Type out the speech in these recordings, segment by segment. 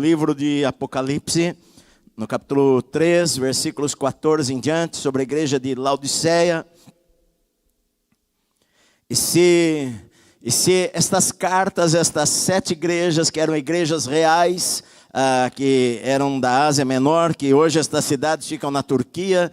livro de Apocalipse, no capítulo 3, versículos 14 em diante, sobre a igreja de Laodiceia. E se estas cartas, estas 7 igrejas, que eram igrejas reais, que eram da Ásia Menor, que hoje estas cidades ficam na Turquia,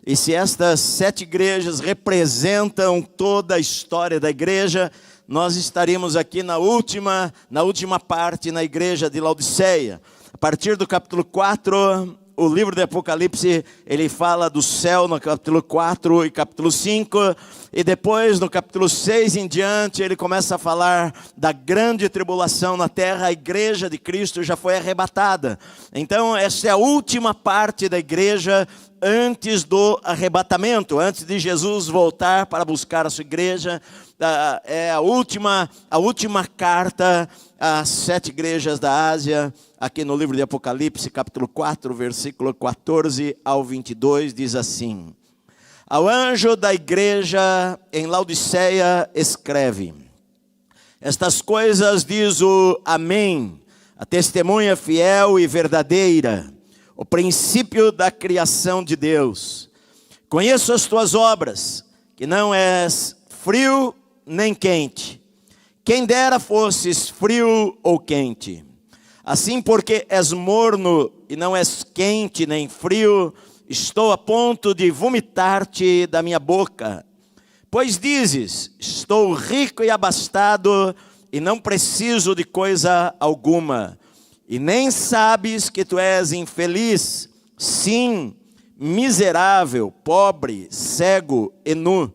e se estas 7 igrejas representam toda a história da igreja, nós estaríamos aqui na última parte, na igreja de Laodiceia. A partir do capítulo 4, o livro de Apocalipse, ele fala do céu no capítulo 4 e capítulo 5, e depois no capítulo 6 em diante, ele começa a falar da grande tribulação na terra. A igreja de Cristo já foi arrebatada. Então essa é a última parte da igreja antes do arrebatamento, antes de Jesus voltar para buscar a sua igreja. É a última carta às 7 igrejas da Ásia, aqui no livro de Apocalipse, capítulo 4, versículo 14 ao 22, diz assim: ao anjo da igreja em Laodiceia escreve: estas coisas diz o Amém, a testemunha fiel e verdadeira, o princípio da criação de Deus. Conheço as tuas obras, que não és frio nem quente. Quem dera fosses frio ou quente. Assim, porque és morno e não és quente nem frio, estou a ponto de vomitar-te da minha boca. Pois dizes: estou rico e abastado e não preciso de coisa alguma. E nem sabes que tu és infeliz, sim, miserável, pobre, cego e nu.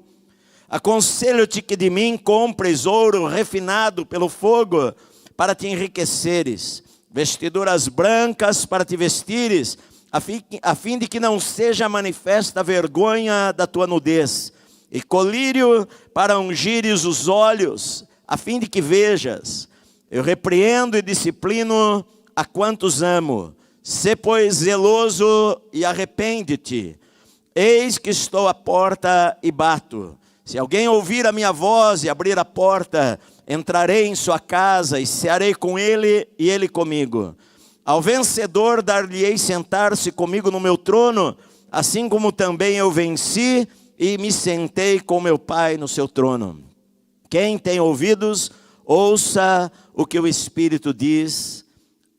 Aconselho-te que de mim compres ouro refinado pelo fogo, para te enriqueceres, vestiduras brancas para te vestires, a fim de que não seja manifesta a vergonha da tua nudez, e colírio para ungires os olhos, a fim de que vejas. Eu repreendo e disciplino a quantos amo. Sê, pois, zeloso e arrepende-te. Eis que estou à porta e bato. Se alguém ouvir a minha voz e abrir a porta, entrarei em sua casa e cearei com ele e ele comigo. Ao vencedor dar-lhe-ei sentar-se comigo no meu trono, assim como também eu venci e me sentei com meu Pai no seu trono. Quem tem ouvidos, ouça o que o Espírito diz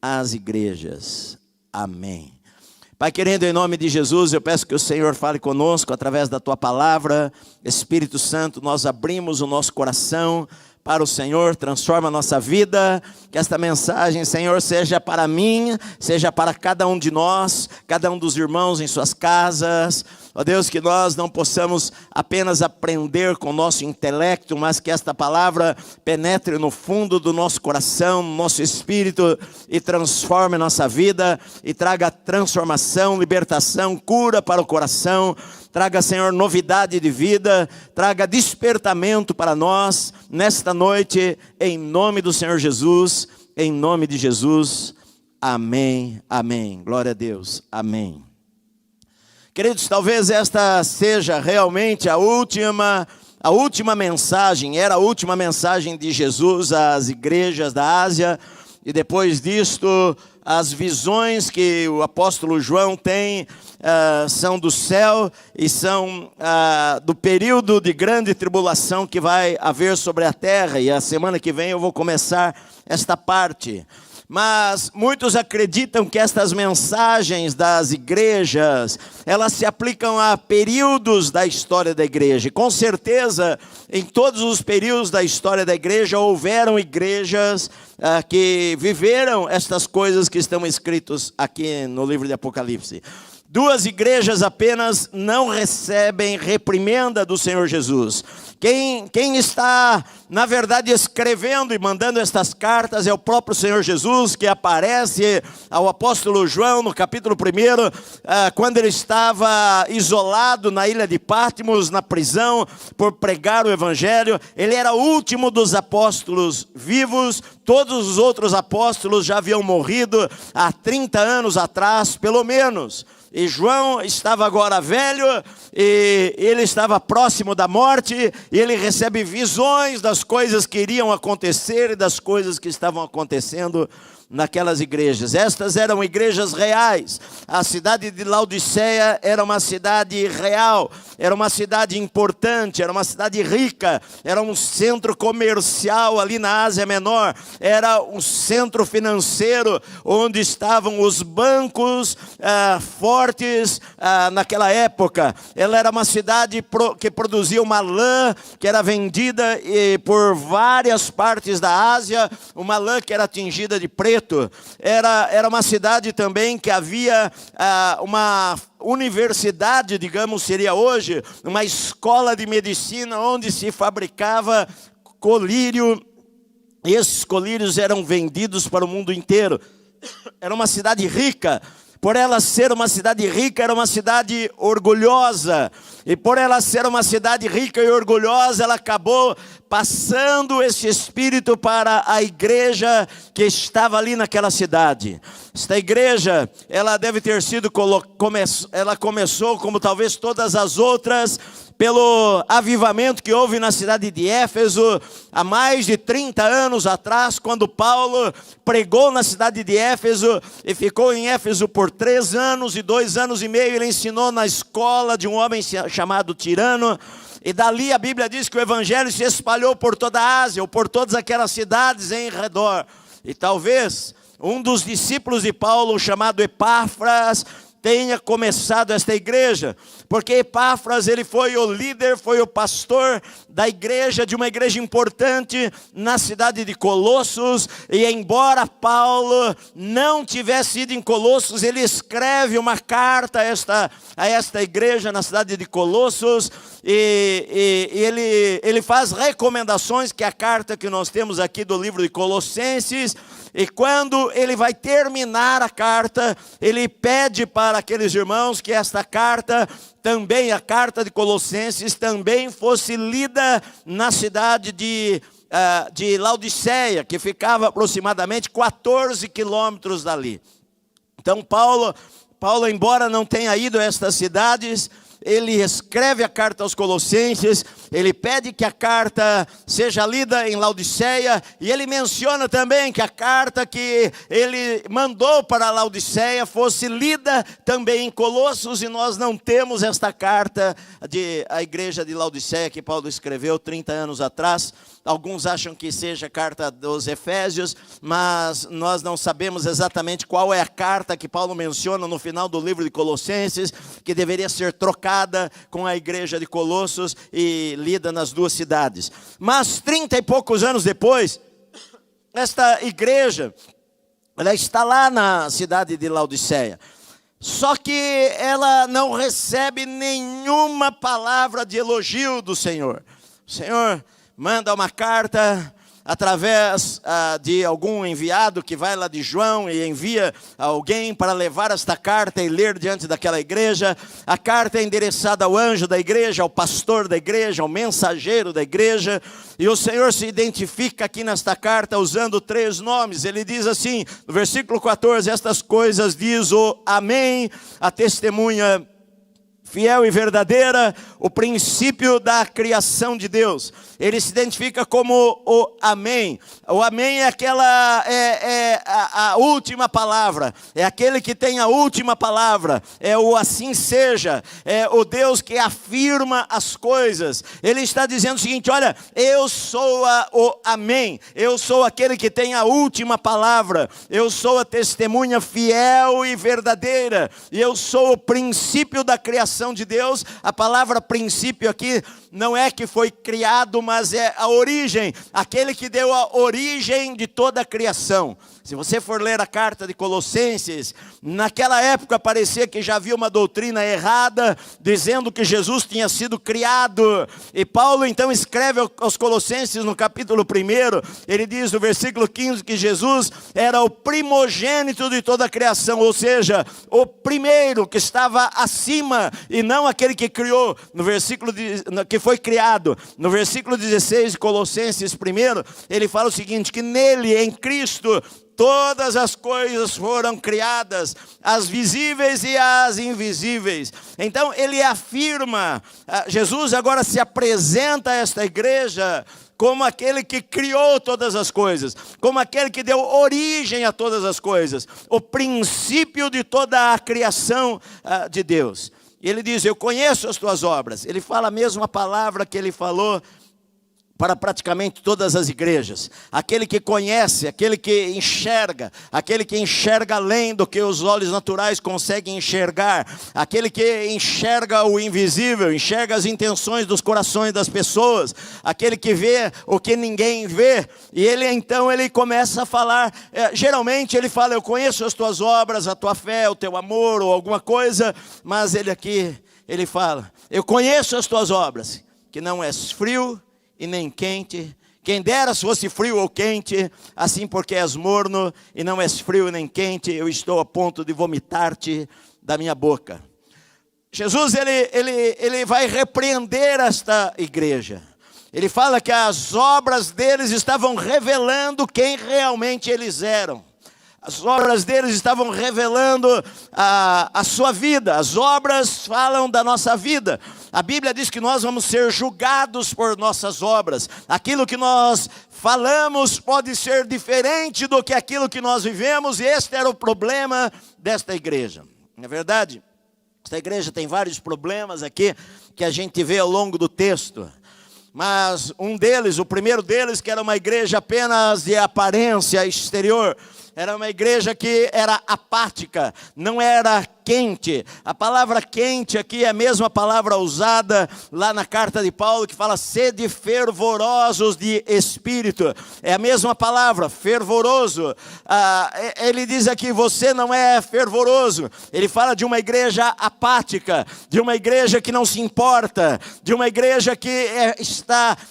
às igrejas. Amém. Pai querido, em nome de Jesus, eu peço que o Senhor fale conosco através da Tua palavra. Espírito Santo, nós abrimos o nosso coração para o Senhor, transforma a nossa vida. Que esta mensagem, Senhor, seja para mim, seja para cada um de nós, cada um dos irmãos em suas casas. Ó Deus, que nós não possamos apenas aprender com o nosso intelecto, mas que esta palavra penetre no fundo do nosso coração, no nosso espírito, e transforme nossa vida, e traga transformação, libertação, cura para o coração. Traga, Senhor, novidade de vida, traga despertamento para nós nesta noite, em nome do Senhor Jesus, em nome de Jesus. Amém, amém. Glória a Deus, amém. Queridos, talvez esta seja realmente a última mensagem, era a última mensagem de Jesus às igrejas da Ásia, e depois disto, as visões que o apóstolo João tem são do céu e são do período de grande tribulação que vai haver sobre a terra, e a semana que vem eu vou começar esta parte. Mas muitos acreditam que estas mensagens das igrejas, elas se aplicam a períodos da história da igreja. E com certeza, em todos os períodos da história da igreja, houveram igrejas que viveram estas coisas que estão escritas aqui no livro de Apocalipse. 2 igrejas apenas não recebem reprimenda do Senhor Jesus. Quem está, na verdade, escrevendo e mandando estas cartas é o próprio Senhor Jesus, que aparece ao apóstolo João no capítulo 1, quando ele estava isolado na ilha de Patmos, na prisão, por pregar o evangelho. Ele era o último dos apóstolos vivos. Todos os outros apóstolos já haviam morrido há 30 anos atrás, pelo menos. E João estava agora velho, e ele estava próximo da morte, e ele recebe visões das coisas que iriam acontecer e das coisas que estavam acontecendo naquelas igrejas. Estas eram igrejas reais. A cidade de Laodiceia era uma cidade real, era uma cidade importante, era uma cidade rica, era um centro comercial ali na Ásia Menor, era um centro financeiro onde estavam os bancos fortes naquela época. Ela era uma cidade que produzia uma lã que era vendida por várias partes da Ásia, uma lã que era tingida de preto. Era uma cidade também que havia uma universidade, digamos, seria hoje, uma escola de medicina onde se fabricava colírio, e esses colírios eram vendidos para o mundo inteiro. Era uma cidade rica. Por ela ser uma cidade rica, era uma cidade orgulhosa. E por ela ser uma cidade rica e orgulhosa, ela acabou passando esse espírito para a igreja que estava ali naquela cidade. Esta igreja, ela deve ter sido, ela começou como talvez todas as outras, pelo avivamento que houve na cidade de Éfeso, há mais de 30 anos atrás, quando Paulo pregou na cidade de Éfeso, e ficou em Éfeso por 3 anos, e 2 anos e meio ele ensinou na escola de um homem chamado Tirano, e dali a Bíblia diz que o evangelho se espalhou por toda a Ásia, ou por todas aquelas cidades em redor, e talvez um dos discípulos de Paulo, chamado Epáfras, tenha começado esta igreja, porque Epáfras, ele foi o líder, foi o pastor da igreja, de uma igreja importante na cidade de Colossos, e embora Paulo não tivesse ido em Colossos, ele escreve uma carta a esta igreja na cidade de Colossos, e ele faz recomendações, que é a carta que nós temos aqui do livro de Colossenses. E quando ele vai terminar a carta, ele pede para aqueles irmãos que esta carta, também a carta de Colossenses, também fosse lida na cidade de Laodiceia, que ficava aproximadamente 14 quilômetros dali. Então Paulo, embora não tenha ido a estas cidades, ele escreve a carta aos Colossenses, ele pede que a carta seja lida em Laodiceia, e ele menciona também que a carta que ele mandou para Laodiceia fosse lida também em Colossos, e nós não temos esta carta a igreja de Laodiceia que Paulo escreveu 30 anos atrás. Alguns acham que seja a carta dos Efésios, mas nós não sabemos exatamente qual é a carta que Paulo menciona no final do livro de Colossenses, que deveria ser trocada com a igreja de Colossos e lida nas duas cidades. Mas 30 e poucos anos depois, esta igreja, ela está lá na cidade de Laodiceia. Só que ela não recebe nenhuma palavra de elogio do Senhor. O Senhor manda uma carta através de algum enviado que vai lá de João e envia alguém para levar esta carta e ler diante daquela igreja. A carta é endereçada ao anjo da igreja, ao pastor da igreja, ao mensageiro da igreja, e o Senhor se identifica aqui nesta carta usando 3 nomes. Ele diz assim, no versículo 14, estas coisas diz o Amém, a testemunha fiel e verdadeira, o princípio da criação de Deus. Ele se identifica como o Amém. O Amém é a última palavra, é aquele que tem a última palavra, é o assim seja, é o Deus que afirma as coisas. Ele está dizendo o seguinte, olha, eu sou o Amém, eu sou aquele que tem a última palavra, eu sou a testemunha fiel e verdadeira, e eu sou o princípio da criação de Deus. A palavra princípio aqui não é que foi criado, mas é a origem, aquele que deu a origem de toda a criação. Se você for ler a carta de Colossenses, naquela época parecia que já havia uma doutrina errada, dizendo que Jesus tinha sido criado, e Paulo então escreve aos Colossenses no capítulo 1, ele diz no versículo 15 que Jesus era o primogênito de toda a criação, ou seja, o primeiro que estava acima, e não aquele que criou, que foi criado. No versículo 16 de Colossenses 1, ele fala o seguinte, que nele, em Cristo, todas as coisas foram criadas, as visíveis e as invisíveis. Então ele afirma, Jesus agora se apresenta a esta igreja como aquele que criou todas as coisas, como aquele que deu origem a todas as coisas, o princípio de toda a criação de Deus. E ele diz, eu conheço as tuas obras. Ele fala a mesma palavra que ele falou para praticamente todas as igrejas. Aquele que conhece, aquele que enxerga além do que os olhos naturais conseguem enxergar, aquele que enxerga o invisível, enxerga as intenções dos corações das pessoas, aquele que vê o que ninguém vê. E ele começa a falar, geralmente ele fala, eu conheço as tuas obras, a tua fé, o teu amor ou alguma coisa, mas ele fala, eu conheço as tuas obras, que não és frio e nem quente, quem dera se fosse frio ou quente, assim porque és morno e não és frio nem quente, eu estou a ponto de vomitar-te da minha boca. Jesus, ele vai repreender esta igreja. Ele fala que as obras deles estavam revelando quem realmente eles eram. As obras deles estavam revelando a sua vida. As obras falam da nossa vida. A Bíblia diz que nós vamos ser julgados por nossas obras. Aquilo que nós falamos pode ser diferente do que aquilo que nós vivemos. E este era o problema desta igreja. Não é verdade? Esta igreja tem vários problemas aqui que a gente vê ao longo do texto. Mas o primeiro deles, que era uma igreja apenas de aparência exterior, era uma igreja que era apática, não era quente. A palavra quente aqui é a mesma palavra usada lá na carta de Paulo, que fala sede fervorosos de espírito. É a mesma palavra, fervoroso. Ele diz aqui, você não é fervoroso. Ele fala de uma igreja apática, de uma igreja que não se importa, de uma igreja que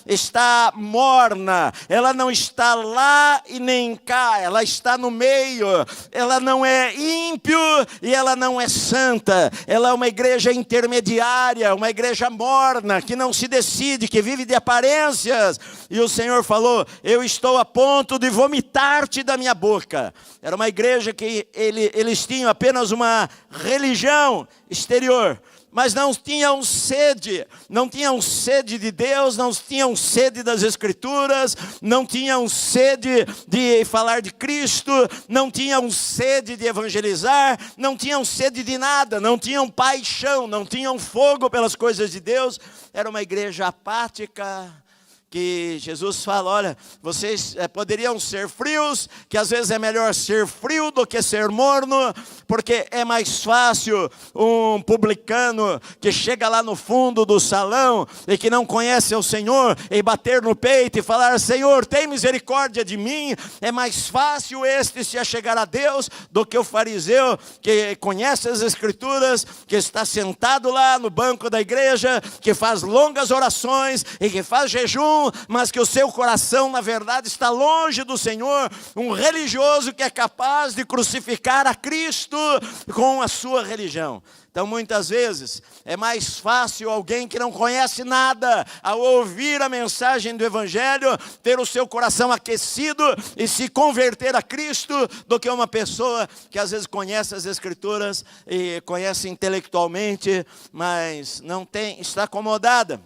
está morna. Ela não está lá e nem cá, ela está no meio. Ela não é ímpio e ela não é santa. Ela é uma igreja intermediária, uma igreja morna, que não se decide, que vive de aparências. E o Senhor falou, eu estou a ponto de vomitar-te da minha boca. Era uma igreja que eles tinham apenas uma religião exterior, mas não tinham sede de Deus, não tinham sede das Escrituras, não tinham sede de falar de Cristo, não tinham sede de evangelizar, não tinham sede de nada, não tinham paixão, não tinham fogo pelas coisas de Deus. Era uma igreja apática, que Jesus fala, olha, vocês poderiam ser frios, que às vezes é melhor ser frio do que ser morno, porque é mais fácil um publicano que chega lá no fundo do salão e que não conhece o Senhor, e bater no peito e falar, Senhor, tem misericórdia de mim. É mais fácil este se achegar a Deus do que o fariseu que conhece as Escrituras, que está sentado lá no banco da igreja, que faz longas orações e que faz jejum, mas que o seu coração, na verdade, está longe do Senhor. Um religioso que é capaz de crucificar a Cristo com a sua religião. Então, muitas vezes, é mais fácil alguém que não conhece nada, ao ouvir a mensagem do Evangelho, ter o seu coração aquecido e se converter a Cristo, do que uma pessoa que às vezes conhece as Escrituras e conhece intelectualmente, mas está acomodada.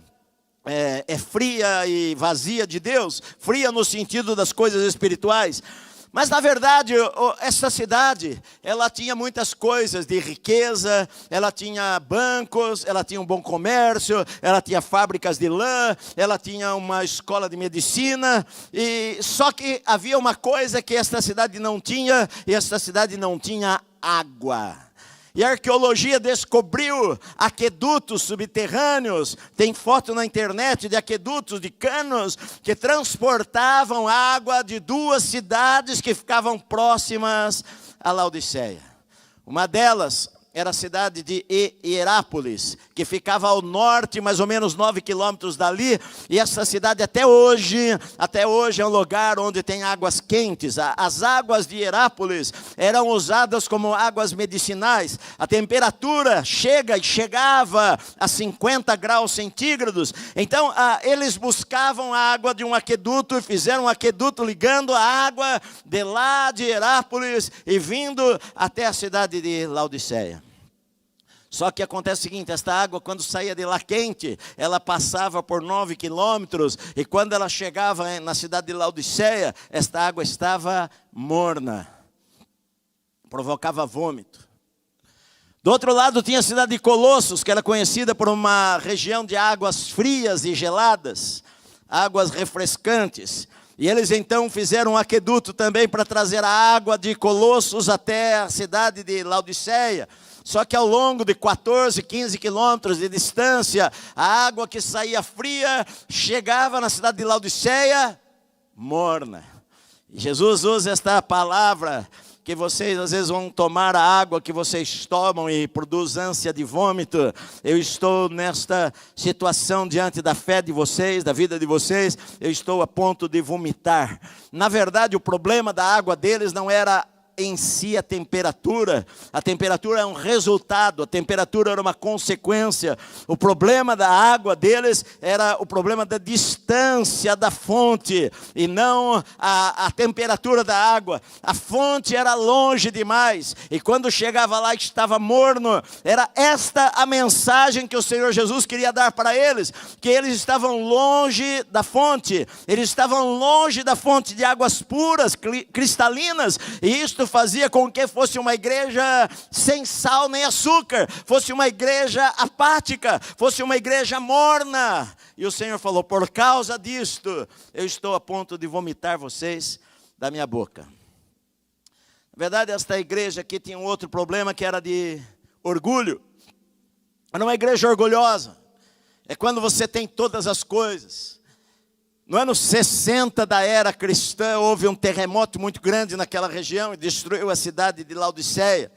É fria e vazia de Deus, fria no sentido das coisas espirituais. Mas na verdade, essa cidade, ela tinha muitas coisas de riqueza, ela tinha bancos, ela tinha um bom comércio, ela tinha fábricas de lã, ela tinha uma escola de medicina, e só que havia uma coisa que esta cidade não tinha, e esta cidade não tinha água. E a arqueologia descobriu aquedutos subterrâneos, tem foto na internet de aquedutos, de canos, que transportavam água de duas cidades que ficavam próximas a Laodiceia. Uma delas era a cidade de Hierápolis, que ficava ao norte, mais ou menos 9 quilômetros dali, e essa cidade até hoje é um lugar onde tem águas quentes. As águas de Hierápolis eram usadas como águas medicinais. A temperatura chegava a 50 graus centígrados, então eles buscavam a água de um aqueduto, e fizeram um aqueduto ligando a água de lá de Hierápolis e vindo até a cidade de Laodiceia. Só que acontece o seguinte, esta água quando saía de lá quente, ela passava por 9 quilômetros, e quando ela chegava na cidade de Laodiceia, esta água estava morna, provocava vômito. Do outro lado tinha a cidade de Colossos, que era conhecida por uma região de águas frias e geladas, águas refrescantes. E eles então fizeram um aqueduto também para trazer a água de Colossos até a cidade de Laodiceia. Só que ao longo de 14, 15 quilômetros de distância, a água que saía fria chegava na cidade de Laodiceia morna. E Jesus usa esta palavra, que vocês às vezes vão tomar a água que vocês tomam e produz ânsia de vômito. Eu estou nesta situação diante da fé de vocês, da vida de vocês, eu estou a ponto de vomitar. Na verdade, o problema da água deles não era em si a temperatura é um resultado, a temperatura era uma consequência. O problema da água deles era o problema da distância da fonte, e não a temperatura da água. A fonte era longe demais, e quando chegava lá estava morno. Era esta a mensagem que o Senhor Jesus queria dar para eles, que eles estavam longe da fonte, eles estavam longe da fonte de águas puras, cristalinas, e isto fazia com que fosse uma igreja sem sal nem açúcar, fosse uma igreja apática, fosse uma igreja morna. E o Senhor falou, por causa disto, eu estou a ponto de vomitar vocês da minha boca. Na verdade, esta igreja aqui tinha um outro problema, que era de orgulho. Era uma igreja orgulhosa. É quando você tem todas as coisas. No ano 60 da era cristã, houve um terremoto muito grande naquela região e destruiu a cidade de Laodiceia.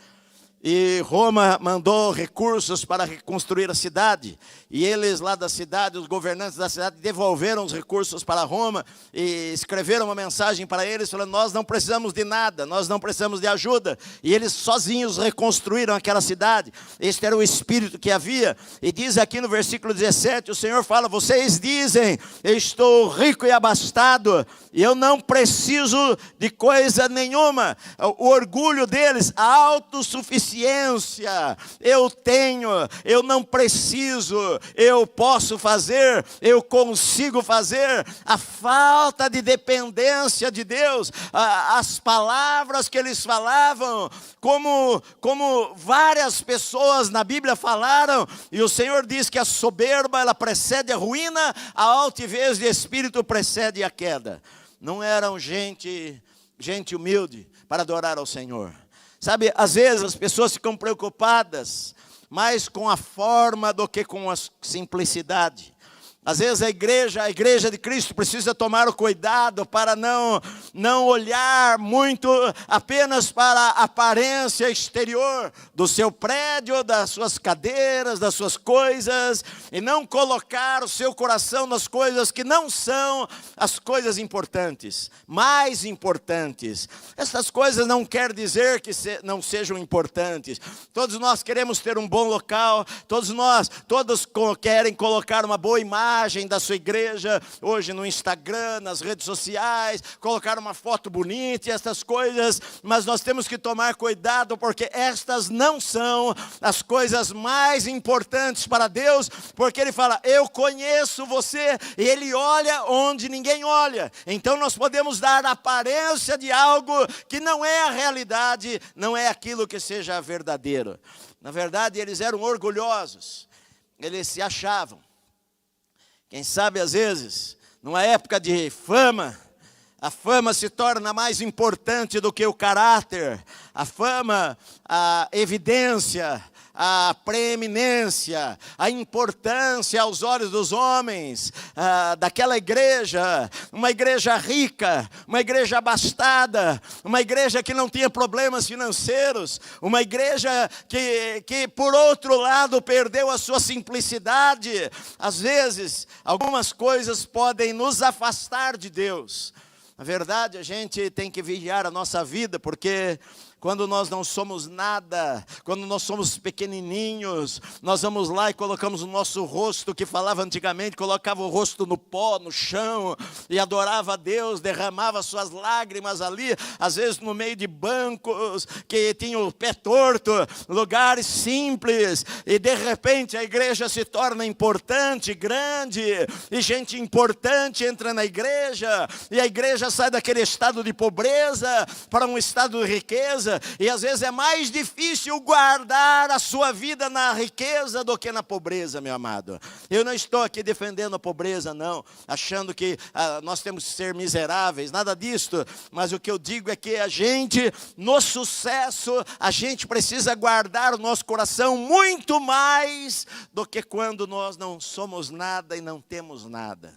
E Roma mandou recursos para reconstruir a cidade. E eles lá da cidade, os governantes da cidade, devolveram os recursos para Roma e escreveram uma mensagem para eles, falando, nós não precisamos de nada, nós não precisamos de ajuda. E eles sozinhos reconstruíram aquela cidade. Este era o espírito que havia. E diz aqui no versículo 17, o Senhor fala, vocês dizem, eu estou rico e abastado, e eu não preciso de coisa nenhuma. O orgulho deles, a autossuficiência, eu tenho, eu não preciso, eu posso fazer, eu consigo fazer. A falta de dependência de Deus, as palavras que eles falavam, como várias pessoas na Bíblia falaram, e o Senhor diz que a soberba ela precede a ruína, a altivez de espírito precede a queda. Não eram gente humilde para adorar ao Senhor. Sabe, às vezes as pessoas ficam preocupadas mais com a forma do que com a simplicidade. Às vezes a igreja de Cristo precisa tomar o cuidado para não olhar muito apenas para a aparência exterior do seu prédio, das suas cadeiras, das suas coisas, e não colocar o seu coração nas coisas que não são as coisas importantes, mais importantes. Essas coisas não quer dizer que não sejam importantes. Todos nós queremos ter um bom local, todos querem colocar uma boa imagem da sua igreja, hoje no Instagram, nas redes sociais, colocar uma foto bonita e essas coisas, mas nós temos que tomar cuidado, porque estas não são as coisas mais importantes para Deus, porque Ele fala, eu conheço você, e Ele olha onde ninguém olha. Então nós podemos dar a aparência de algo que não é a realidade, não é aquilo que seja verdadeiro. Na verdade, eles eram orgulhosos, eles se achavam. Quem sabe, às vezes, numa época de fama, a fama se torna mais importante do que o caráter. A fama, a evidência, a preeminência, a importância aos olhos dos homens, daquela igreja, uma igreja rica, uma igreja abastada, uma igreja que não tinha problemas financeiros, uma igreja que por outro lado perdeu a sua simplicidade. Às vezes, algumas coisas podem nos afastar de Deus. Na verdade, a gente tem que vigiar a nossa vida, porque quando nós não somos nada, quando nós somos pequenininhos, nós vamos lá e colocamos o nosso rosto, que falava antigamente, colocava o rosto no pó, no chão, e adorava a Deus, derramava suas lágrimas ali, às vezes no meio de bancos, que tinham o pé torto, lugares simples, e de repente a igreja se torna importante, grande, e gente importante entra na igreja, e a igreja sai daquele estado de pobreza para um estado de riqueza, e às vezes é mais difícil guardar a sua vida na riqueza do que na pobreza, meu amado. Eu não estou aqui defendendo a pobreza, não, achando que nós temos que ser miseráveis, nada disso, mas o que eu digo é que a gente, no sucesso, a gente precisa guardar o nosso coração muito mais do que quando nós não somos nada e não temos nada.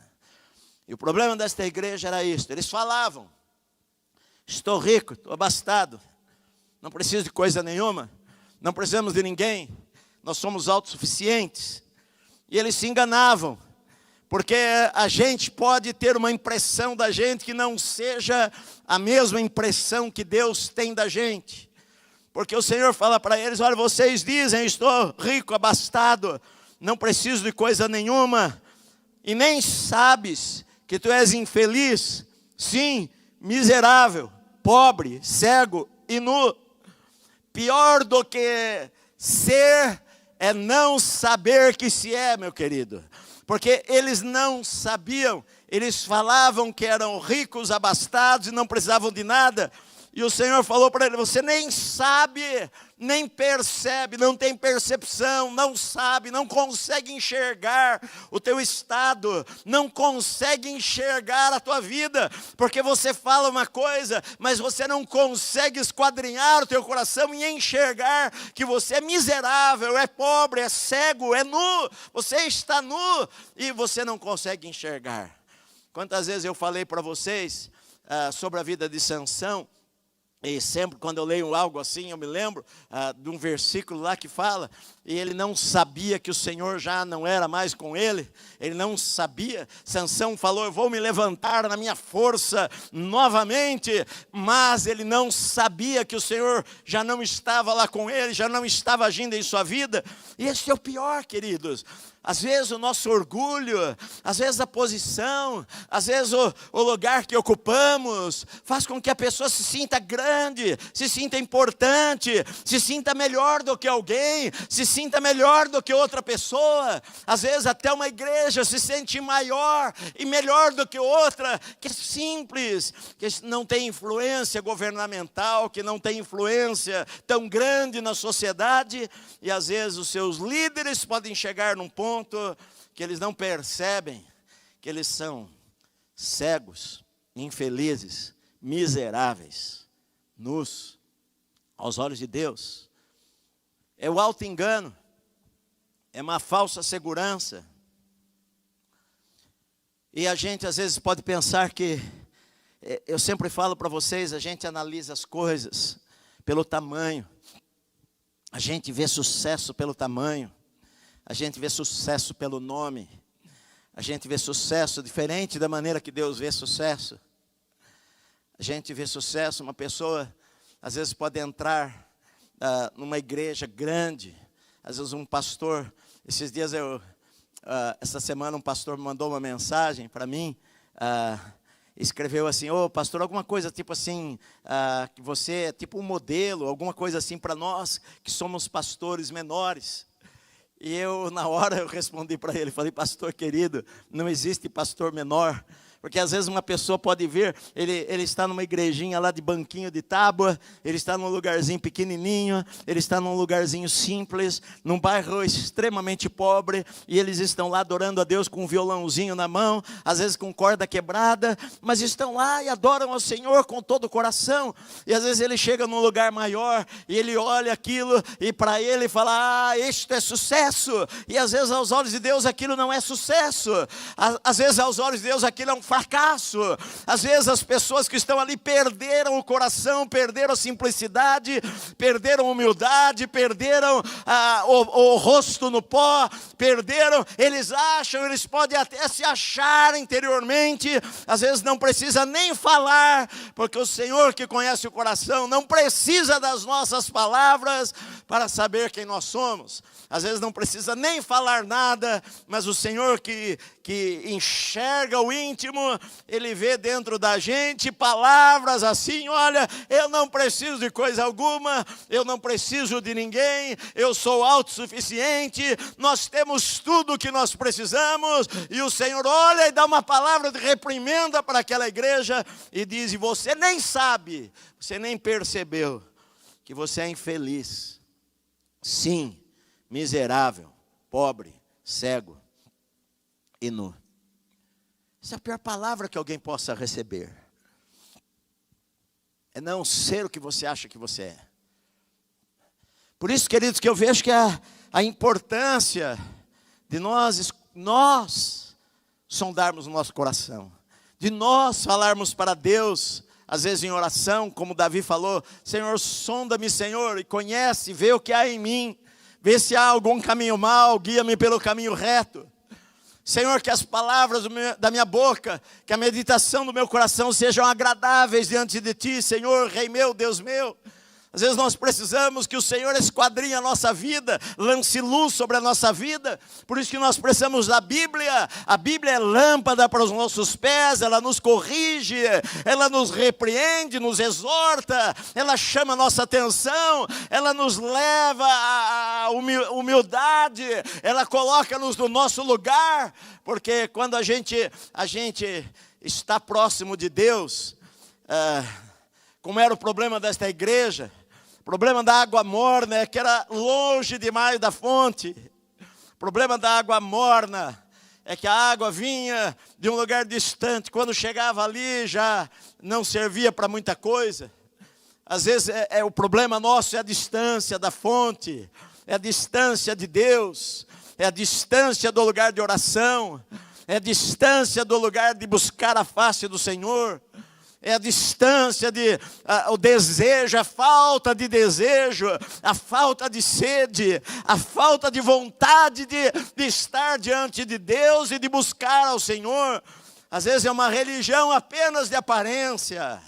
E o problema desta igreja era isso, eles falavam: estou rico, estou abastado, não preciso de coisa nenhuma, não precisamos de ninguém, nós somos autossuficientes. E eles se enganavam, porque a gente pode ter uma impressão da gente que não seja a mesma impressão que Deus tem da gente. Porque o Senhor fala para eles: olha, vocês dizem, estou rico, abastado, não preciso de coisa nenhuma, e nem sabes que tu és infeliz, sim, miserável, pobre, cego e nu. Pior do que ser é não saber que se é, meu querido. Porque eles não sabiam, eles falavam que eram ricos, abastados e não precisavam de nada. E o Senhor falou para ele: você nem sabe, nem percebe, não tem percepção, não sabe, não consegue enxergar o teu estado, não consegue enxergar a tua vida, porque você fala uma coisa, mas você não consegue esquadrinhar o teu coração e enxergar que você é miserável, é pobre, é cego, é nu, você está nu e você não consegue enxergar. Quantas vezes eu falei para vocês sobre a vida de Sansão? E sempre quando eu leio algo assim, eu me lembro de um versículo lá que fala, e ele não sabia que o Senhor já não era mais com ele, ele não sabia. Sansão falou: eu vou me levantar na minha força novamente, mas ele não sabia que o Senhor já não estava lá com ele, já não estava agindo em sua vida. E esse é o pior, queridos. Às vezes o nosso orgulho, às vezes a posição, às vezes o lugar que ocupamos, faz com que a pessoa se sinta grande, se sinta importante, se sinta melhor do que alguém, se sinta melhor do que outra pessoa. Às vezes até uma igreja se sente maior e melhor do que outra, que é simples, que não tem influência governamental, que não tem influência tão grande na sociedade, e às vezes os seus líderes podem chegar num ponto que eles não percebem que eles são cegos, infelizes, miseráveis, nus, aos olhos de Deus. É o auto-engano, é uma falsa segurança. E a gente às vezes pode pensar que, eu sempre falo para vocês, a gente analisa as coisas pelo tamanho, a gente vê sucesso pelo tamanho, a gente vê sucesso pelo nome, a gente vê sucesso diferente da maneira que Deus vê sucesso. A gente vê sucesso, uma pessoa às vezes pode entrar numa igreja grande, às vezes um pastor, esses dias essa semana um pastor me mandou uma mensagem para mim, escreveu assim: ô pastor, alguma coisa tipo assim, que você é tipo um modelo, alguma coisa assim para nós que somos pastores menores. E eu, na hora, eu respondi para ele, falei: pastor querido, não existe pastor menor. Porque às vezes uma pessoa pode ver, ele está numa igrejinha lá de banquinho de tábua, ele está num lugarzinho pequenininho, ele está num lugarzinho simples, num bairro extremamente pobre, e eles estão lá adorando a Deus com um violãozinho na mão, às vezes com corda quebrada, mas estão lá e adoram ao Senhor com todo o coração. E às vezes ele chega num lugar maior, e ele olha aquilo, e para ele fala: isto é sucesso. E às vezes aos olhos de Deus aquilo não é sucesso, às vezes aos olhos de Deus aquilo é um fracasso. Às vezes as pessoas que estão ali perderam o coração, perderam a simplicidade, perderam a humildade, perderam o rosto no pó, perderam, eles podem até se achar interiormente, às vezes não precisa nem falar, porque o Senhor que conhece o coração não precisa das nossas palavras para saber quem nós somos. Às vezes não precisa nem falar nada, mas o Senhor que enxerga o íntimo, Ele vê dentro da gente palavras assim: olha, eu não preciso de coisa alguma, eu não preciso de ninguém, eu sou autossuficiente, nós temos tudo o que nós precisamos. E o Senhor olha e dá uma palavra de reprimenda para aquela igreja e diz: e você nem sabe, você nem percebeu que você é infeliz, sim, miserável, pobre, cego e nu. Essa é a pior palavra que alguém possa receber. É não ser o que você acha que você é. Por isso, queridos, que eu vejo que a importância de nós sondarmos o nosso coração, de nós falarmos para Deus, às vezes em oração, como Davi falou: Senhor, sonda-me, Senhor, e conhece, vê o que há em mim, vê se há algum caminho mau, guia-me pelo caminho reto. Senhor, que as palavras da minha boca, que a meditação do meu coração sejam agradáveis diante de Ti, Senhor, Rei meu, Deus meu. Às vezes nós precisamos que o Senhor esquadrinhe a nossa vida, lance luz sobre a nossa vida. Por isso que nós precisamos da Bíblia. A Bíblia é lâmpada para os nossos pés, ela nos corrige, ela nos repreende, nos exorta, ela chama a nossa atenção, ela nos leva à humildade, ela coloca-nos no nosso lugar. Porque quando a gente está próximo de Deus, como era o problema desta igreja, o problema da água morna é que era longe demais da fonte. O problema da água morna é que a água vinha de um lugar distante. Quando chegava ali já não servia para muita coisa. Às vezes o problema nosso é a distância da fonte, é a distância de Deus, é a distância do lugar de oração, é a distância do lugar de buscar a face do Senhor. É a distância o desejo, a falta de desejo, a falta de sede, a falta de vontade de estar diante de Deus e de buscar ao Senhor. Às vezes é uma religião apenas de aparência,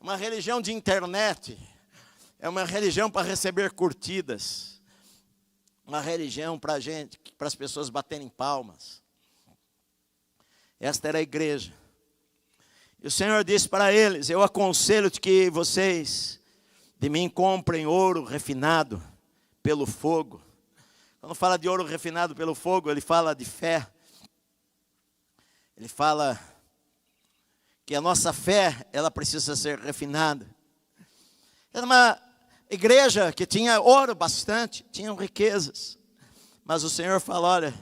uma religião de internet, é uma religião para receber curtidas, uma religião para as pessoas baterem palmas. Esta era a igreja. E o Senhor disse para eles: eu aconselho-te que vocês de mim comprem ouro refinado pelo fogo. Quando fala de ouro refinado pelo fogo, ele fala de fé. Ele fala que a nossa fé, ela precisa ser refinada. Era uma igreja que tinha ouro bastante, tinham riquezas. Mas o Senhor fala: olha,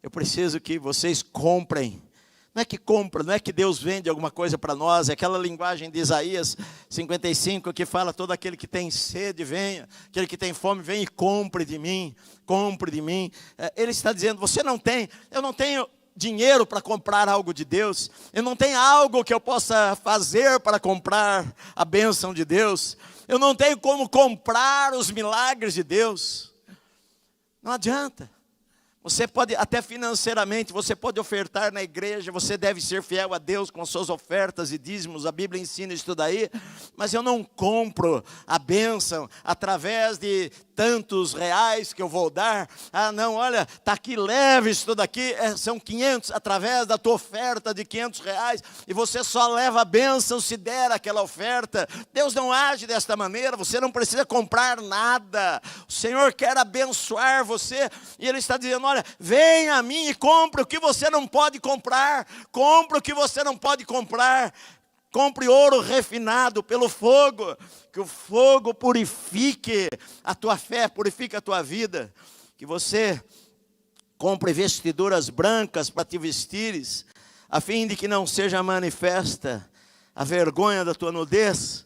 eu preciso que vocês comprem. Não é que compra, não é que Deus vende alguma coisa para nós, é aquela linguagem de Isaías 55 que fala: todo aquele que tem sede, venha, aquele que tem fome, venha e compre de mim, compre de mim. Ele está dizendo: eu não tenho dinheiro para comprar algo de Deus, eu não tenho algo que eu possa fazer para comprar a bênção de Deus, eu não tenho como comprar os milagres de Deus. Não adianta. Você pode, até financeiramente, você pode ofertar na igreja, você deve ser fiel a Deus com as suas ofertas e dízimos, a Bíblia ensina isso daí, mas eu não compro a bênção através de tantos reais que eu vou dar. Ah não, olha, está aqui, leve isso tudo aqui, são 500, através da tua oferta de 500 reais, e você só leva a bênção se der aquela oferta. Deus não age desta maneira, você não precisa comprar nada, o Senhor quer abençoar você, e Ele está dizendo: olha, venha a mim e compre o que você não pode comprar, compre o que você não pode comprar, compre ouro refinado pelo fogo, que o fogo purifique a tua fé, purifique a tua vida, que você compre vestiduras brancas para te vestires, a fim de que não seja manifesta a vergonha da tua nudez.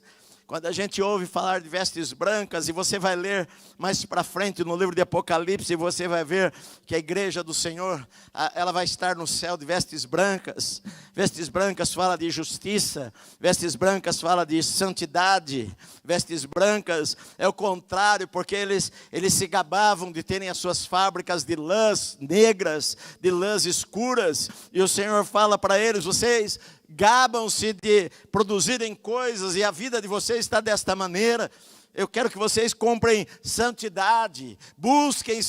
Quando a gente ouve falar de vestes brancas, e você vai ler mais para frente no livro de Apocalipse, você vai ver que a igreja do Senhor, ela vai estar no céu de vestes brancas. Vestes brancas fala de justiça, vestes brancas fala de santidade, vestes brancas é o contrário, porque eles se gabavam de terem as suas fábricas de lãs negras, de lãs escuras, e o Senhor fala para eles: vocês gabam-se de produzirem coisas e a vida de vocês está desta maneira. Eu quero que vocês comprem santidade, busquem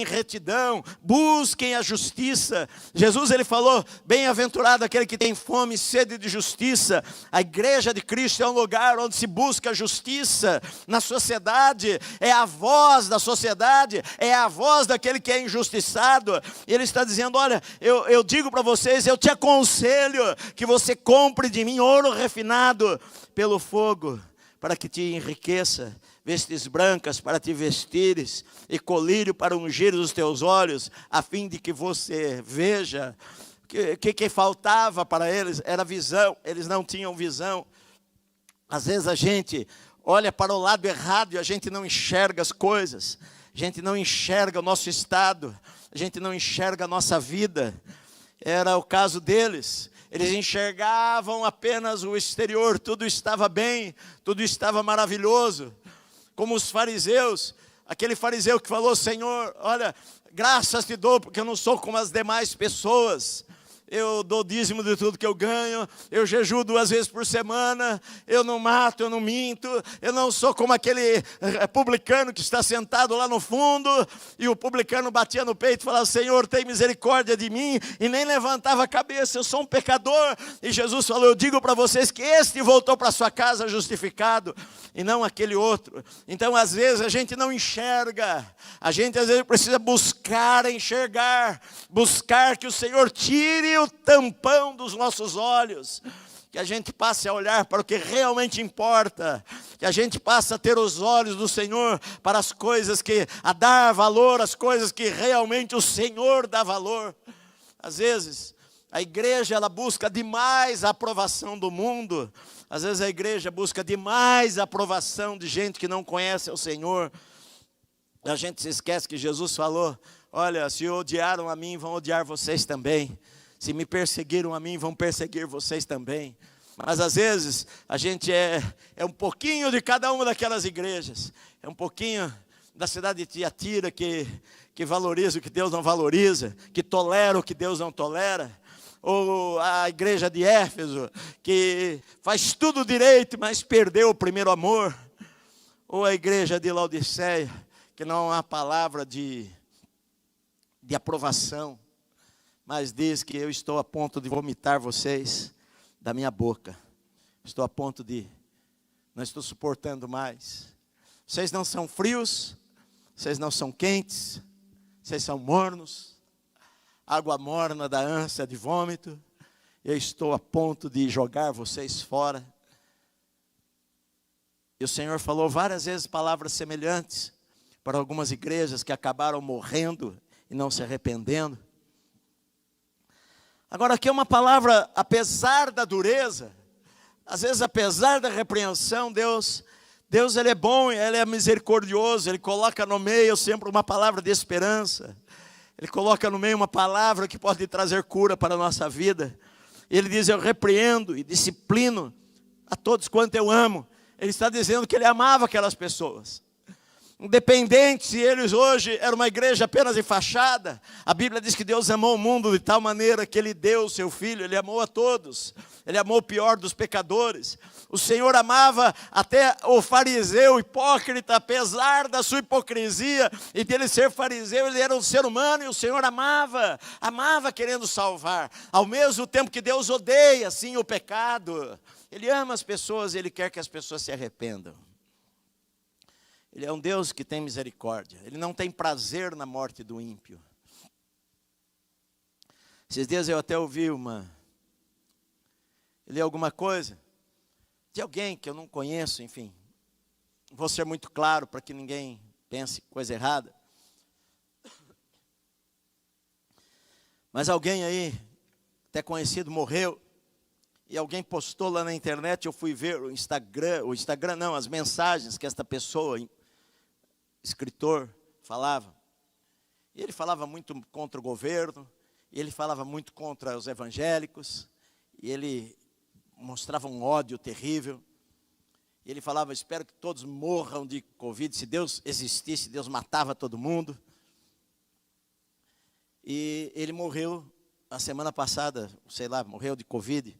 retidão, busquem a justiça. Jesus, ele falou: bem-aventurado aquele que tem fome e sede de justiça. A igreja de Cristo é um lugar onde se busca justiça na sociedade, é a voz da sociedade, é a voz daquele que é injustiçado. E ele está dizendo: olha, eu digo para vocês, eu te aconselho que você compre de mim ouro refinado pelo fogo, para que te enriqueça, vestes brancas para te vestires, e colírio para ungir os teus olhos, a fim de que você veja. Que faltava para eles era visão, eles não tinham visão. Às vezes a gente olha para o lado errado e a gente não enxerga as coisas, a gente não enxerga o nosso estado, a gente não enxerga a nossa vida. Era o caso deles. Eles enxergavam apenas o exterior, tudo estava bem, tudo estava maravilhoso. Como os fariseus, aquele fariseu que falou: Senhor, olha, graças te dou porque eu não sou como as demais pessoas. Eu dou dízimo de tudo que eu ganho, eu jejuo 2 vezes por semana, eu não mato, eu não minto, eu não sou como aquele publicano que está sentado lá no fundo, e o publicano batia no peito e falava: Senhor, tem misericórdia de mim, e nem levantava a cabeça, eu sou um pecador. E Jesus falou: eu digo para vocês que este voltou para sua casa justificado, e não aquele outro. Então às vezes a gente não enxerga, a gente às vezes precisa buscar enxergar, buscar que o Senhor tire o tampão dos nossos olhos, que a gente passe a olhar para o que realmente importa, que a gente passe a ter os olhos do Senhor para as coisas que, a dar valor, as coisas que realmente o Senhor dá valor. Às vezes a igreja, ela busca demais a aprovação do mundo, às vezes a igreja busca demais a aprovação de gente que não conhece o Senhor. A gente se esquece que Jesus falou: olha, se odiaram a mim, vão odiar vocês também. Se me perseguiram a mim, vão perseguir vocês também. Mas às vezes a gente é um pouquinho de cada uma daquelas igrejas. É um pouquinho da cidade de Tiatira que valoriza o que Deus não valoriza, que tolera o que Deus não tolera. Ou a igreja de Éfeso, que faz tudo direito, mas perdeu o primeiro amor. Ou a igreja de Laodiceia, que não há palavra de aprovação, mas diz que eu estou a ponto de vomitar vocês da minha boca. Estou a ponto de, não estou suportando mais. Vocês não são frios, vocês não são quentes, vocês são mornos. Água morna da ânsia de vômito. Eu estou a ponto de jogar vocês fora. E o Senhor falou várias vezes palavras semelhantes para algumas igrejas que acabaram morrendo e não se arrependendo. Agora aqui é uma palavra, apesar da dureza, às vezes apesar da repreensão, Deus ele é bom, Ele é misericordioso, Ele coloca no meio sempre uma palavra de esperança, Ele coloca no meio uma palavra que pode trazer cura para a nossa vida. Ele diz: eu repreendo e disciplino a todos quanto eu amo. Ele está dizendo que Ele amava aquelas pessoas. Independente se eles hoje eram uma igreja apenas de fachada, a Bíblia diz que Deus amou o mundo de tal maneira que Ele deu o seu Filho. Ele amou a todos, Ele amou o pior dos pecadores. O Senhor amava até o fariseu hipócrita, apesar da sua hipocrisia e dele ser fariseu, ele era um ser humano e o Senhor amava querendo salvar. Ao mesmo tempo que Deus odeia sim o pecado, Ele ama as pessoas e Ele quer que as pessoas se arrependam. Ele é um Deus que tem misericórdia. Ele não tem prazer na morte do ímpio. Esses dias eu até ouvi li alguma coisa de alguém que eu não conheço, enfim. Vou ser muito claro para que ninguém pense coisa errada. Mas alguém aí, até conhecido, morreu. E alguém postou lá na internet, eu fui ver o Instagram não, as mensagens que esta pessoa, escritor, falava. E ele falava muito contra o governo, e ele falava muito contra os evangélicos, e ele mostrava um ódio terrível. E ele falava, espero que todos morram de Covid, se Deus existisse, Deus matava todo mundo. E ele morreu a semana passada, sei lá, morreu de Covid.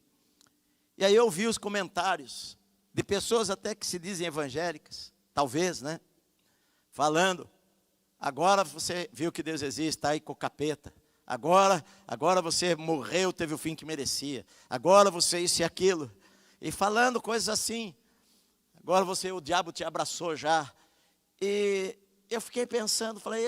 E aí eu vi os comentários de pessoas até que se dizem evangélicas, talvez, né? Falando, agora você viu que Deus existe, está aí com o capeta. Agora você morreu, teve o fim que merecia. Agora você isso e aquilo. E falando coisas assim. Agora o diabo te abraçou já. E eu fiquei pensando, falei,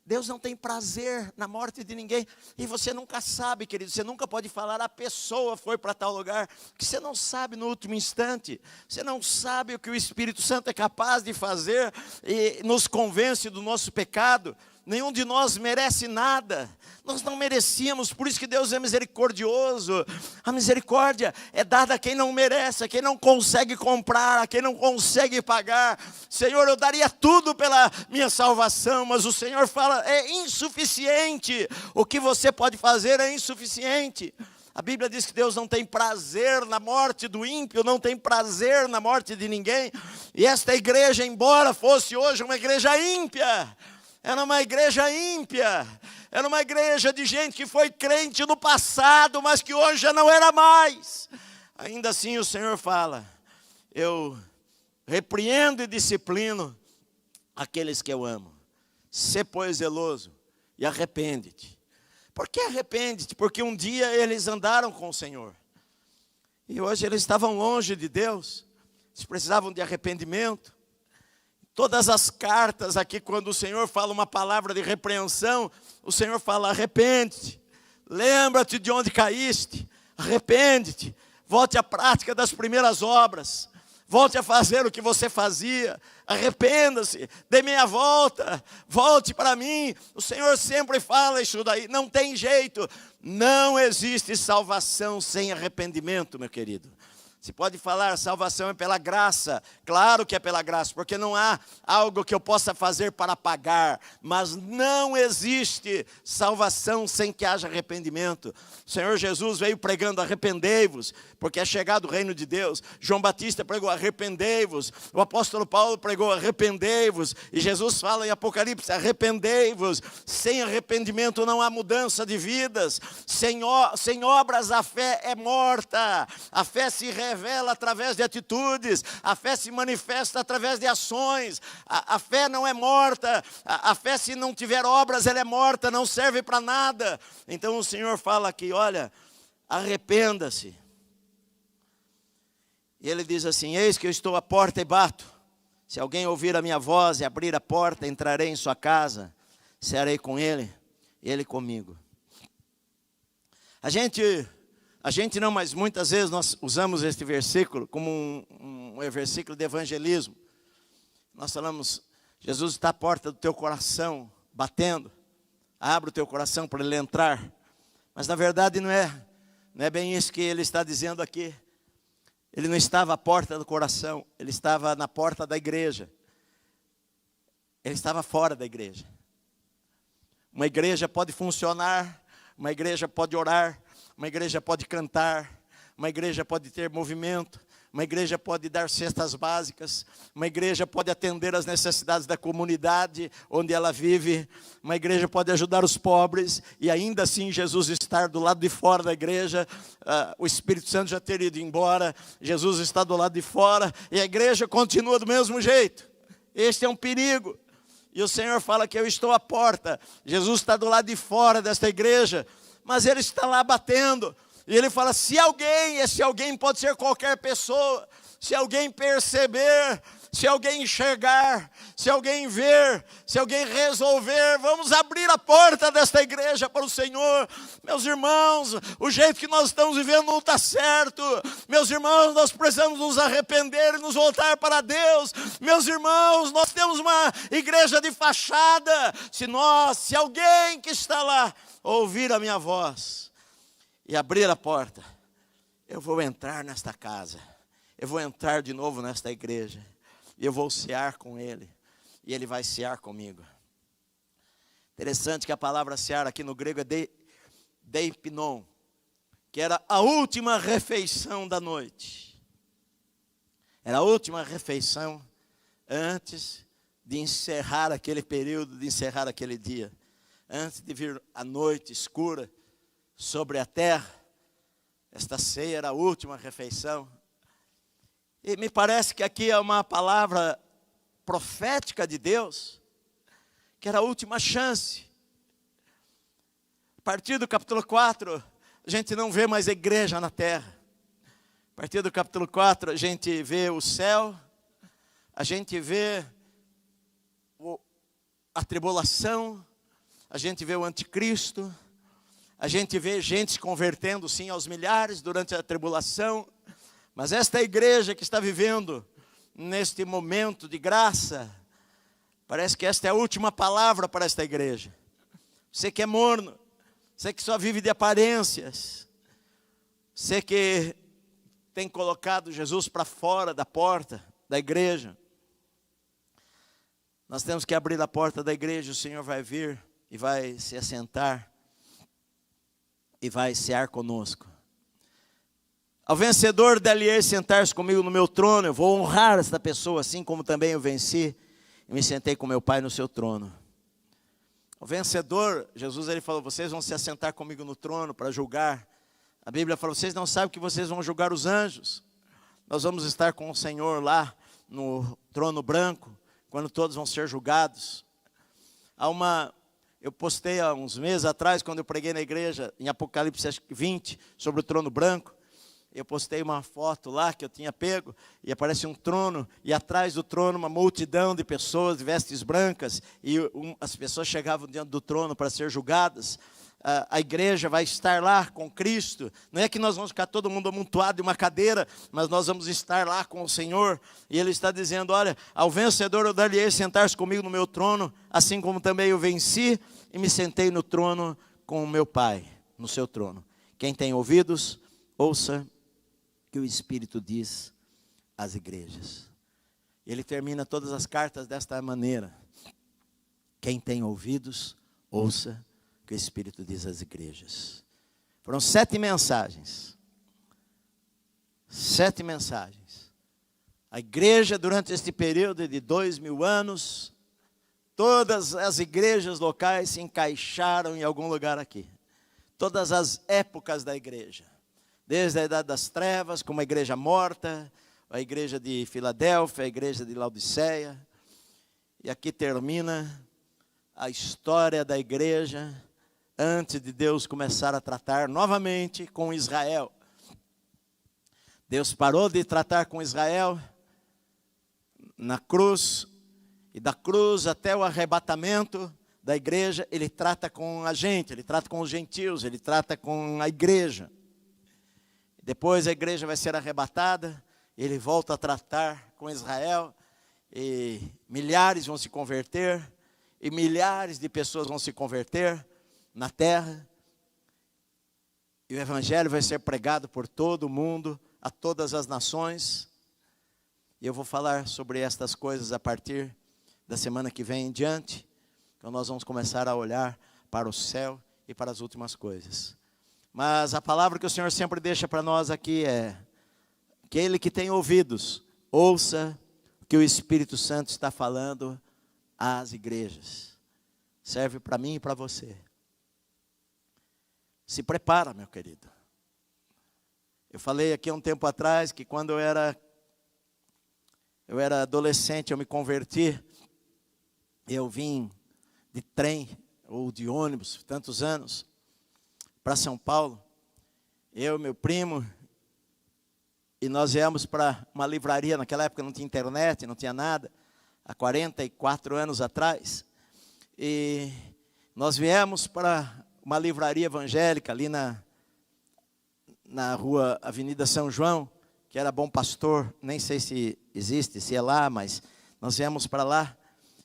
Deus não tem prazer na morte de ninguém. E você nunca sabe, querido, você nunca pode falar, a pessoa foi para tal lugar, que você não sabe no último instante. Você não sabe o que o Espírito Santo é capaz de fazer e nos convence do nosso pecado. Nenhum de nós merece nada. Nós não merecíamos, por isso que Deus é misericordioso. A misericórdia é dada a quem não merece, a quem não consegue comprar, a quem não consegue pagar. Senhor, eu daria tudo pela minha salvação, mas o Senhor fala, é insuficiente. O que você pode fazer é insuficiente. A Bíblia diz que Deus não tem prazer na morte do ímpio, não tem prazer na morte de ninguém. E esta igreja, embora fosse hoje uma igreja ímpia, era uma igreja ímpia, era uma igreja de gente que foi crente no passado, mas que hoje já não era mais. Ainda assim o Senhor fala, eu repreendo e disciplino aqueles que eu amo. Sê, pois, zeloso e arrepende-te. Por que arrepende-te? Porque um dia eles andaram com o Senhor. E hoje eles estavam longe de Deus. Eles precisavam de arrependimento. Todas as cartas aqui, quando o Senhor fala uma palavra de repreensão, o Senhor fala, arrepende-te, lembra-te de onde caíste, arrepende-te, volte à prática das primeiras obras, volte a fazer o que você fazia, arrependa-se, dê meia volta, volte para mim. O Senhor sempre fala isso daí, não tem jeito, não existe salvação sem arrependimento, meu querido. Você pode falar, salvação é pela graça. Claro que é pela graça, porque não há algo que eu possa fazer para pagar. Mas não existe salvação sem que haja arrependimento. O Senhor Jesus veio pregando, arrependei-vos, porque é chegado o reino de Deus. João Batista pregou, arrependei-vos. O apóstolo Paulo pregou, arrependei-vos. E Jesus fala em Apocalipse, arrependei-vos. Sem arrependimento não há mudança de vidas. Sem obras a fé é morta. A fé se revela através de atitudes, a fé se manifesta através de ações, a fé não é morta, a fé se não tiver obras, ela é morta, não serve para nada. Então o Senhor fala aqui, olha, arrependa-se. E ele diz assim, eis que eu estou à porta e bato, se alguém ouvir a minha voz e abrir a porta, entrarei em sua casa, cearei com ele e ele comigo. A gente não, mas muitas vezes nós usamos este versículo como um versículo de evangelismo. Nós falamos, Jesus está à porta do teu coração, batendo. Abre o teu coração para ele entrar. Mas na verdade não é bem isso que ele está dizendo aqui. Ele não estava à porta do coração, ele estava na porta da igreja. Ele estava fora da igreja. Uma igreja pode funcionar, uma igreja pode orar, uma igreja pode cantar, uma igreja pode ter movimento, uma igreja pode dar cestas básicas, uma igreja pode atender às necessidades da comunidade onde ela vive, uma igreja pode ajudar os pobres, e ainda assim Jesus estar do lado de fora da igreja, o Espírito Santo já ter ido embora, Jesus está do lado de fora, e a igreja continua do mesmo jeito. Este é um perigo. E o Senhor fala que eu estou à porta, Jesus está do lado de fora desta igreja, mas ele está lá batendo, e ele fala, se alguém pode ser qualquer pessoa, se alguém perceber, se alguém enxergar, se alguém ver, se alguém resolver, vamos abrir a porta desta igreja para o Senhor. Meus irmãos, o jeito que nós estamos vivendo não está certo. Meus irmãos, nós precisamos nos arrepender e nos voltar para Deus. Meus irmãos, nós temos uma igreja de fachada. Se alguém que está lá ouvir a minha voz e abrir a porta, eu vou entrar nesta casa, eu vou entrar de novo nesta igreja, e eu vou cear com Ele, e Ele vai cear comigo. Interessante que a palavra cear aqui no grego é deipinon, que era a última refeição da noite. Era a última refeição antes de encerrar aquele período, de encerrar aquele dia. Antes de vir a noite escura sobre a terra, esta ceia era a última refeição. E me parece que aqui é uma palavra profética de Deus, que era a última chance. A partir do capítulo 4, a gente não vê mais igreja na terra. A partir do capítulo 4, a gente vê o céu, a gente vê a tribulação, a gente vê o anticristo, a gente vê gente se convertendo sim aos milhares durante a tribulação, mas esta igreja que está vivendo neste momento de graça, parece que esta é a última palavra para esta igreja. Você que é morno, você que só vive de aparências, você que tem colocado Jesus para fora da porta da igreja, nós temos que abrir a porta da igreja, o Senhor vai vir e vai se assentar e vai cear conosco. Ao vencedor dá-lhe sentar-se comigo no meu trono, eu vou honrar esta pessoa, assim como também eu venci e me sentei com meu Pai no seu trono. O vencedor, Jesus ele falou, vocês vão se assentar comigo no trono para julgar. A Bíblia fala, vocês não sabem que vocês vão julgar os anjos. Nós vamos estar com o Senhor lá no trono branco, quando todos vão ser julgados. Eu postei há uns meses atrás, quando eu preguei na igreja, em Apocalipse 20, sobre o trono branco. Eu postei uma foto lá que eu tinha pego, e aparece um trono, e atrás do trono uma multidão de pessoas de vestes brancas, e as pessoas chegavam diante do trono para ser julgadas. A igreja vai estar lá com Cristo. Não é que nós vamos ficar todo mundo amontoado em uma cadeira, mas nós vamos estar lá com o Senhor. E Ele está dizendo, olha, ao vencedor eu dar-lhe sentar-se comigo no meu trono, assim como também eu venci e me sentei no trono com o meu Pai, no seu trono. Quem tem ouvidos, ouça o que o Espírito diz às igrejas. Ele termina todas as cartas desta maneira. Quem tem ouvidos, ouça que o Espírito diz às igrejas. Foram 7 mensagens. 7 mensagens. A igreja durante este período de 2000 anos, todas as igrejas locais se encaixaram em algum lugar aqui. Todas as épocas da igreja. Desde a Idade das Trevas, como a igreja morta, a igreja de Filadélfia, a igreja de Laodiceia. E aqui termina a história da igreja, antes de Deus começar a tratar novamente com Israel. Deus parou de tratar com Israel na cruz, e da cruz até o arrebatamento da igreja, Ele trata com a gente, Ele trata com os gentios, Ele trata com a igreja. Depois a igreja vai ser arrebatada, Ele volta a tratar com Israel, e milhares vão se converter, e milhares de pessoas vão se converter na terra, e o evangelho vai ser pregado por todo o mundo, a todas as nações. E eu vou falar sobre estas coisas a partir da semana que vem em diante. Então nós vamos começar a olhar para o céu e para as últimas coisas. Mas a palavra que o Senhor sempre deixa para nós aqui é: aquele que tem ouvidos, ouça o que o Espírito Santo está falando às igrejas. Serve para mim e para você. Se prepara, meu querido. Eu falei aqui há um tempo atrás que quando eu era adolescente, eu me converti. Eu vim de trem ou de ônibus, tantos anos, para São Paulo. Eu, meu primo, e nós viemos para uma livraria. Naquela época não tinha internet, não tinha nada. Há 44 anos atrás. E nós viemos para uma livraria evangélica ali na rua Avenida São João, que era Bom Pastor, nem sei se existe, se é lá, mas nós viemos para lá,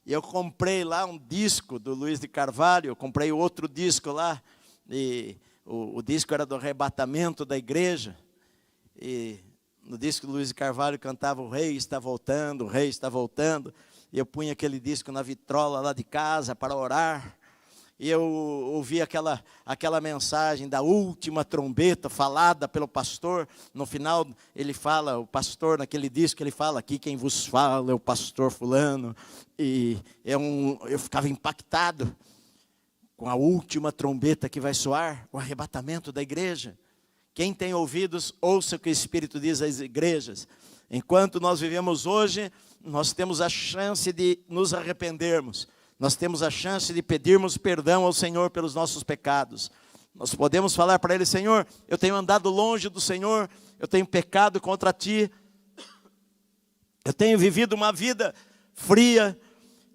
e eu comprei lá um disco do Luiz de Carvalho, eu comprei outro disco lá, e o disco era do arrebatamento da igreja, E no disco do Luiz de Carvalho cantava o rei está voltando, o rei está voltando. E eu punha aquele disco na vitrola lá de casa para orar. E eu ouvi aquela mensagem da última trombeta falada pelo pastor. No final ele fala, o pastor naquele disco, ele fala: aqui quem vos fala é o pastor fulano. E eu ficava impactado com a última trombeta que vai soar, o arrebatamento da igreja. Quem tem ouvidos, ouça o que o Espírito diz às igrejas. Enquanto nós vivemos hoje, nós temos a chance de nos arrependermos. Nós temos a chance de pedirmos perdão ao Senhor pelos nossos pecados. Nós podemos falar para Ele: Senhor, eu tenho andado longe do Senhor, eu tenho pecado contra Ti, eu tenho vivido uma vida fria,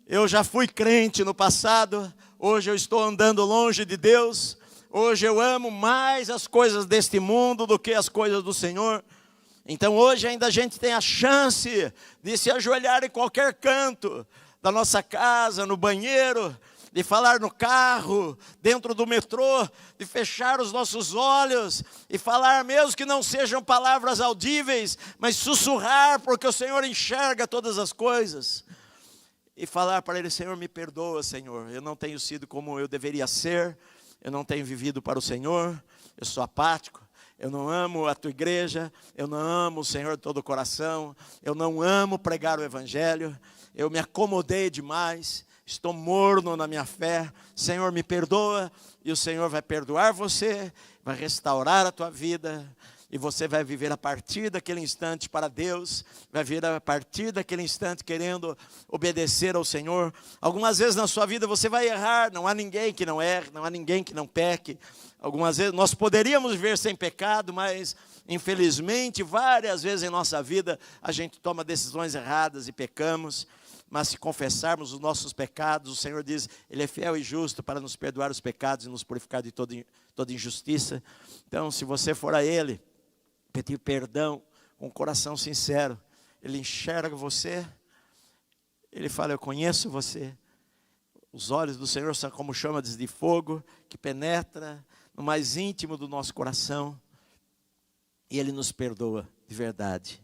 eu já fui crente no passado, hoje eu estou andando longe de Deus, hoje eu amo mais as coisas deste mundo do que as coisas do Senhor. Então hoje ainda a gente tem a chance de se ajoelhar em qualquer canto da nossa casa, no banheiro, de falar no carro, dentro do metrô, de fechar os nossos olhos e falar, mesmo que não sejam palavras audíveis, mas sussurrar, porque o Senhor enxerga todas as coisas. E falar para Ele: Senhor, me perdoa, Senhor, eu não tenho sido como eu deveria ser, eu não tenho vivido para o Senhor, eu sou apático, eu não amo a Tua igreja, eu não amo o Senhor de todo o coração, eu não amo pregar o Evangelho, eu me acomodei demais, estou morno na minha fé. Senhor, me perdoa. E o Senhor vai perdoar você, vai restaurar a tua vida, e você vai viver a partir daquele instante para Deus, vai viver a partir daquele instante querendo obedecer ao Senhor. Algumas vezes na sua vida você vai errar, não há ninguém que não erre, não há ninguém que não peque. Algumas vezes nós poderíamos viver sem pecado, mas infelizmente várias vezes em nossa vida a gente toma decisões erradas e pecamos. Mas se confessarmos os nossos pecados, o Senhor diz, Ele é fiel e justo para nos perdoar os pecados e nos purificar de toda injustiça. Então, se você for a Ele, pedir perdão com um coração sincero, Ele enxerga você, Ele fala: eu conheço você. Os olhos do Senhor são como chamas de fogo, que penetra no mais íntimo do nosso coração, e Ele nos perdoa de verdade.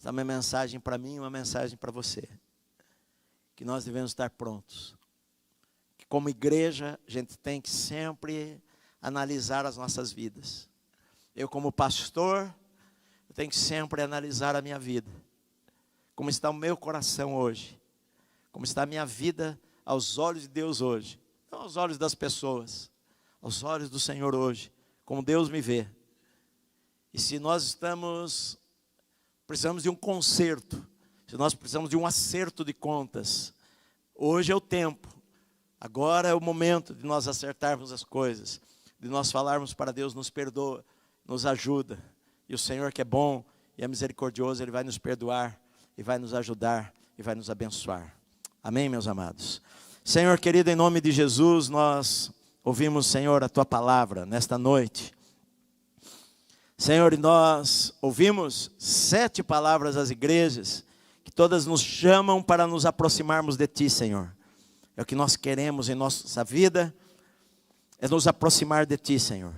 Essa é uma mensagem para mim e uma mensagem para você. Que nós devemos estar prontos. Que como igreja, a gente tem que sempre analisar as nossas vidas. Eu como pastor, eu tenho que sempre analisar a minha vida. Como está o meu coração hoje. Como está a minha vida aos olhos de Deus hoje. Não aos olhos das pessoas. Aos olhos do Senhor hoje. Como Deus me vê. E se nós precisamos de um conserto, se nós precisamos de um acerto de contas, hoje é o tempo, agora é o momento de nós acertarmos as coisas, de nós falarmos para Deus: nos perdoa, nos ajuda, e o Senhor, que é bom e é misericordioso, Ele vai nos perdoar, e vai nos ajudar, e vai nos abençoar. Amém, meus amados? Senhor querido, em nome de Jesus, nós ouvimos, Senhor, a Tua palavra nesta noite. Senhor, nós ouvimos 7 palavras às igrejas, que todas nos chamam para nos aproximarmos de Ti, Senhor. É o que nós queremos em nossa vida, é nos aproximar de Ti, Senhor.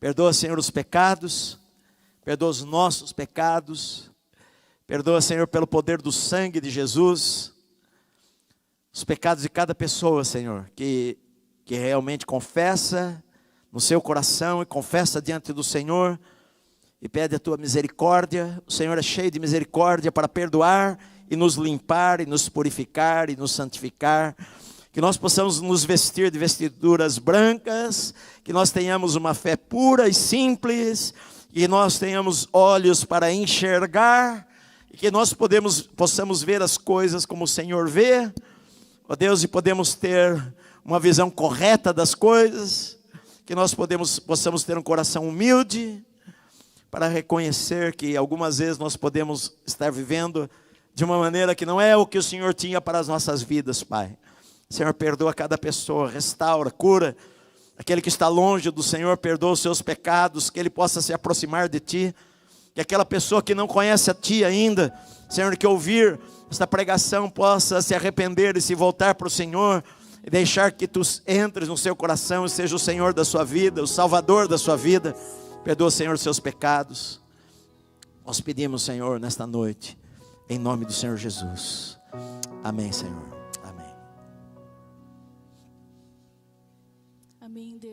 Perdoa, Senhor, os pecados, perdoa os nossos pecados, perdoa, Senhor, pelo poder do sangue de Jesus, os pecados de cada pessoa, Senhor, que realmente confessa no seu coração e confessa diante do Senhor e pede a Tua misericórdia. O Senhor é cheio de misericórdia para perdoar e nos limpar e nos purificar e nos santificar. Que nós possamos nos vestir de vestiduras brancas, que nós tenhamos uma fé pura e simples, que nós tenhamos olhos para enxergar e que nós possamos ver as coisas como o Senhor vê, ó Deus, e podemos ter uma visão correta das coisas. Que nós possamos ter um coração humilde para reconhecer que algumas vezes nós podemos estar vivendo de uma maneira que não é o que o Senhor tinha para as nossas vidas, Pai. Senhor, perdoa cada pessoa, restaura, cura. Aquele que está longe do Senhor, perdoa os seus pecados, que ele possa se aproximar de Ti. Que aquela pessoa que não conhece a Ti ainda, Senhor, que ouvir esta pregação possa se arrepender e se voltar para o Senhor, e deixar que Tu entres no seu coração e seja o Senhor da sua vida, o Salvador da sua vida. Perdoa, Senhor, seus pecados. Nós pedimos, Senhor, nesta noite, em nome do Senhor Jesus. Amém, Senhor. Amém. Amém, Deus.